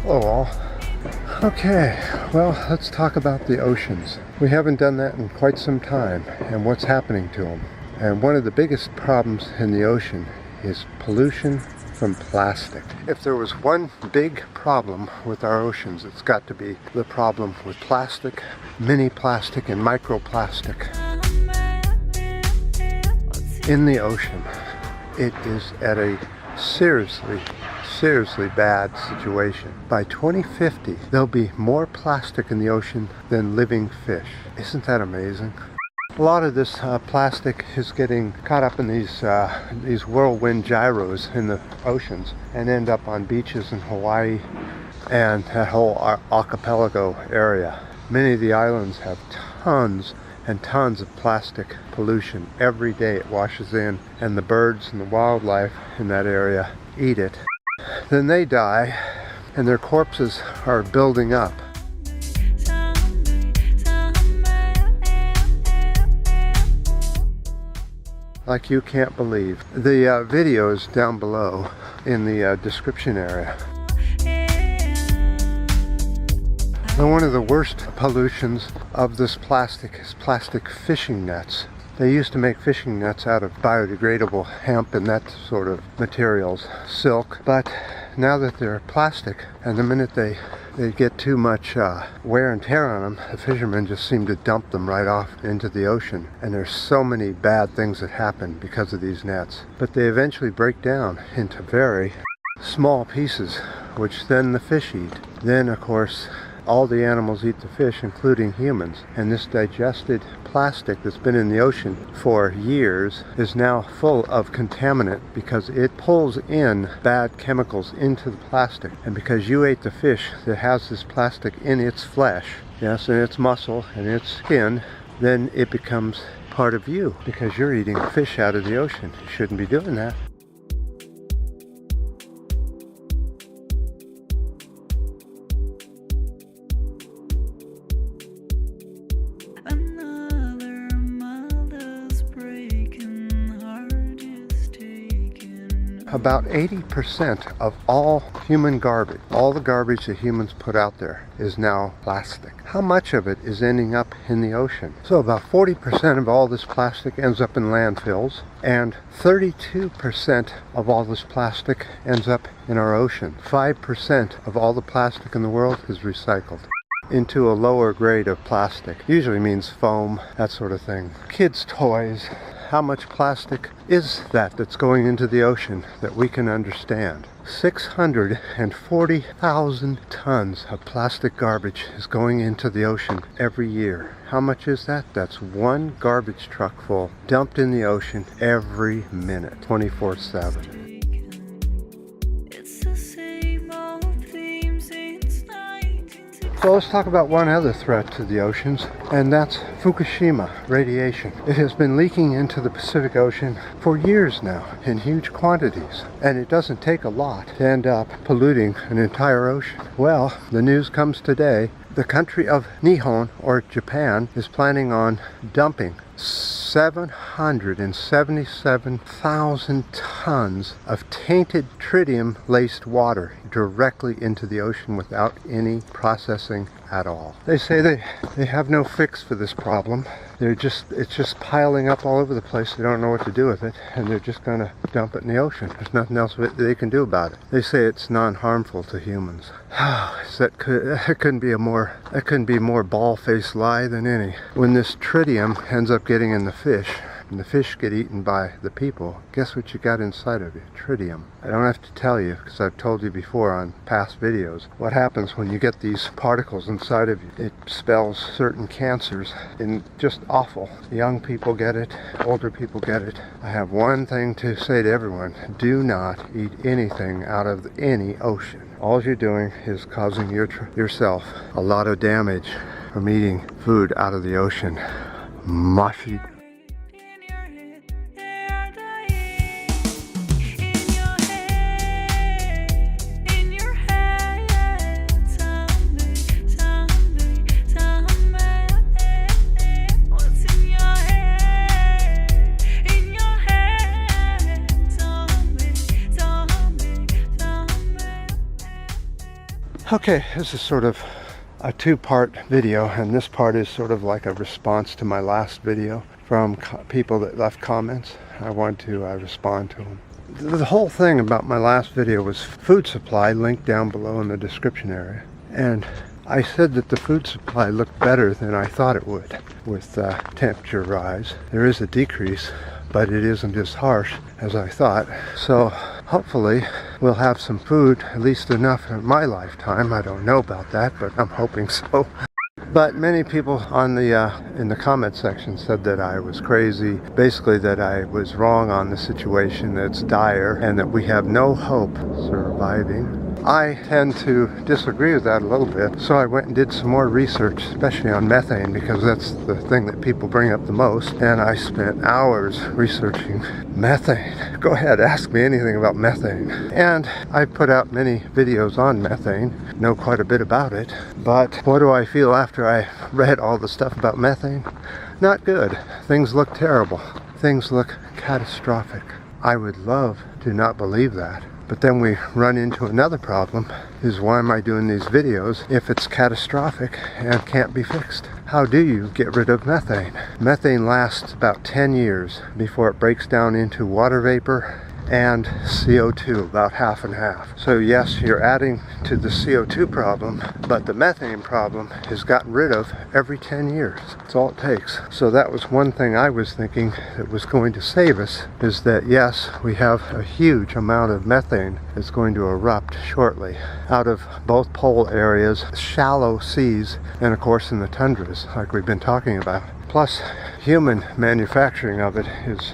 Hello all. Okay, well, let's talk about the oceans. We haven't done that in quite some time and what's happening to them. And one of the biggest problems in the ocean is pollution from plastic. If there was one big problem with our oceans, it's got to be the problem with plastic, mini plastic and microplastic in the ocean. It is at a seriously bad situation. By 2050, there'll be more plastic in the ocean than living fish. Isn't that amazing? A lot of this plastic is getting caught up in these whirlwind gyros in the oceans and end up on beaches in Hawaii and that whole archipelago area. Many of the islands have tons and tons of plastic pollution. Every day it washes in, and the birds and the wildlife in that area eat it. Then they die, and their corpses are building up. Like you can't believe. The video is down below in the description area. And one of the worst pollutions of this plastic is plastic fishing nets. They used to make fishing nets out of biodegradable hemp and that sort of materials, silk, but now that they're plastic, and the minute they get too much wear and tear on them, the fishermen just seem to dump them right off into the ocean. And there's so many bad things that happen because of these nets. But they eventually break down into very small pieces, which then the fish eat. Then, of course, all the animals eat the fish, including humans. And this digested plastic that's been in the ocean for years is now full of contaminant because it pulls in bad chemicals into the plastic. And because you ate the fish that has this plastic in its flesh, yes, in its muscle and its skin, then it becomes part of you because you're eating fish out of the ocean. You shouldn't be doing that. About 80% of all human garbage, all the garbage that humans put out there, is now plastic. How much of it is ending up in the ocean? So about 40% of all this plastic ends up in landfills, and 32% of all this plastic ends up in our ocean. 5% of all the plastic in the world is recycled into a lower grade of plastic. Usually means foam, that sort of thing. Kids' toys. How much plastic is that's going into the ocean that we can understand? 640,000 tons of plastic garbage is going into the ocean every year. How much is that? That's one garbage truck full dumped in the ocean every minute, 24/7. So let's talk about one other threat to the oceans, and that's Fukushima radiation. It has been leaking into the Pacific Ocean for years now in huge quantities, and it doesn't take a lot to end up polluting an entire ocean. Well, the news comes today. The country of Nihon, or Japan, is planning on dumping 777,000 tons of tainted tritium-laced water directly into the ocean without any processing at all. They say they have no fix for this problem. It's just piling up all over the place. They don't know what to do with it, and they're just going to dump it in the ocean. There's nothing else they can do about it. They say it's non-harmful to humans. That couldn't be a more ball-faced lie than any. When this tritium ends up getting in the fish, and the fish get eaten by the people, guess what you got inside of you? Tritium. I don't have to tell you, because I've told you before on past videos, what happens when you get these particles inside of you. It spells certain cancers, and just awful. Young people get it, older people get it. I have one thing to say to everyone: do not eat anything out of any ocean. All you're doing is causing yourself a lot of damage from eating food out of the ocean. Mushy. Okay, this is sort of a two-part video, and this part is sort of like a response to my last video from people that left comments. I want to respond to them. The whole thing about my last video was food supply, linked down below in the description area. And I said that the food supply looked better than I thought it would with temperature rise. There is a decrease, but it isn't as harsh as I thought. So hopefully we'll have some food, at least enough in my lifetime. I don't know about that, but I'm hoping so. But many people on the in the comment section said that I was crazy, basically that I was wrong on the situation, that it's dire, and that we have no hope surviving. I tend to disagree with that a little bit, so I went and did some more research, especially on methane, because that's the thing that people bring up the most, and I spent hours researching methane. Go ahead, ask me anything about methane. And I put out many videos on methane, know quite a bit about it, but what do I feel after I read all the stuff about methane? Not good. Things look terrible. Things look catastrophic. I would love to not believe that. But then we run into another problem, is why am I doing these videos if it's catastrophic and can't be fixed? How do you get rid of methane? Methane lasts about 10 years before it breaks down into water vapor and CO2, about half and half. So yes, you're adding to the CO2 problem, but the methane problem is gotten rid of every 10 years. That's all it takes. So that was one thing I was thinking that was going to save us, is that yes, we have a huge amount of methane that's going to erupt shortly out of both pole areas, shallow seas, and of course in the tundras, like we've been talking about. Plus, human manufacturing of it is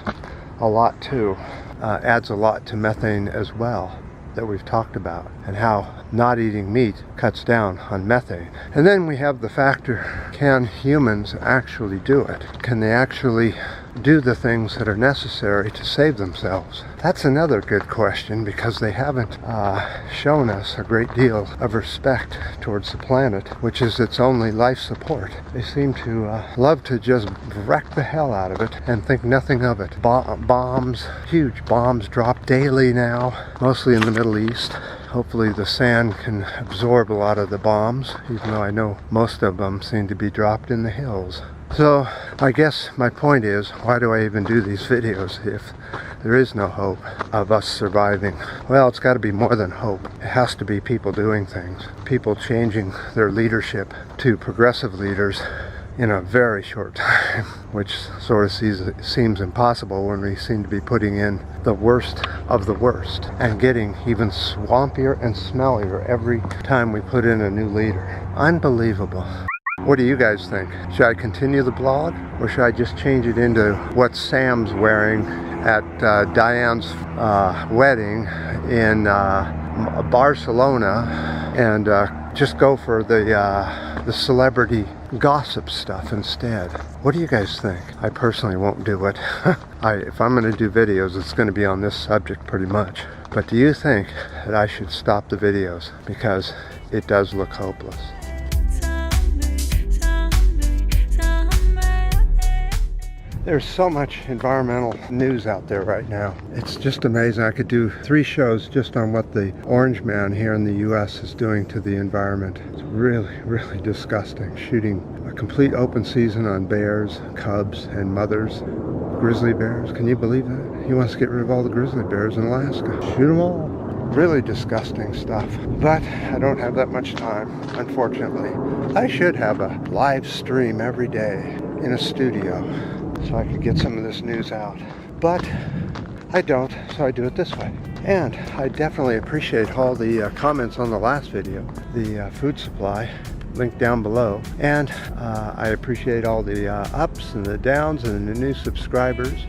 a lot too. Adds a lot to methane as well, that we've talked about, and how not eating meat cuts down on methane. And then we have the factor, can humans actually do it? Can they actually do the things that are necessary to save themselves? That's another good question, because they haven't shown us a great deal of respect towards the planet, which is its only life support. They seem to love to just wreck the hell out of it and think nothing of it. Bombs, huge bombs drop daily now, mostly in the Middle East. Hopefully the sand can absorb a lot of the bombs, even though I know most of them seem to be dropped in the hills. So I guess my point is, why do I even do these videos if there is no hope of us surviving? Well, it's got to be more than hope. It has to be people doing things, people changing their leadership to progressive leaders in a very short time, which sort of seems impossible when we seem to be putting in the worst of the worst and getting even swampier and smellier every time we put in a new leader. Unbelievable. What do you guys think? Should I continue the blog, or should I just change it into what Sam's wearing at Diane's wedding in Barcelona, and just go for the celebrity gossip stuff instead? What do you guys think? I personally won't do it. If I'm going to do videos, it's going to be on this subject pretty much. But do you think that I should stop the videos, because it does look hopeless? There's so much environmental news out there right now. It's just amazing. I could do 3 shows just on what the orange man here in the US is doing to the environment. It's really, really disgusting. Shooting a complete open season on bears, cubs, and mothers. Grizzly bears. Can you believe that? He wants to get rid of all the grizzly bears in Alaska. Shoot them all. Really disgusting stuff. But I don't have that much time, unfortunately. I should have a live stream every day in a studio, so I could get some of this news out. But I don't, so I do it this way. And I definitely appreciate all the comments on the last video, the food supply, link down below. And I appreciate all the ups and the downs and the new subscribers.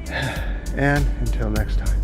And until next time.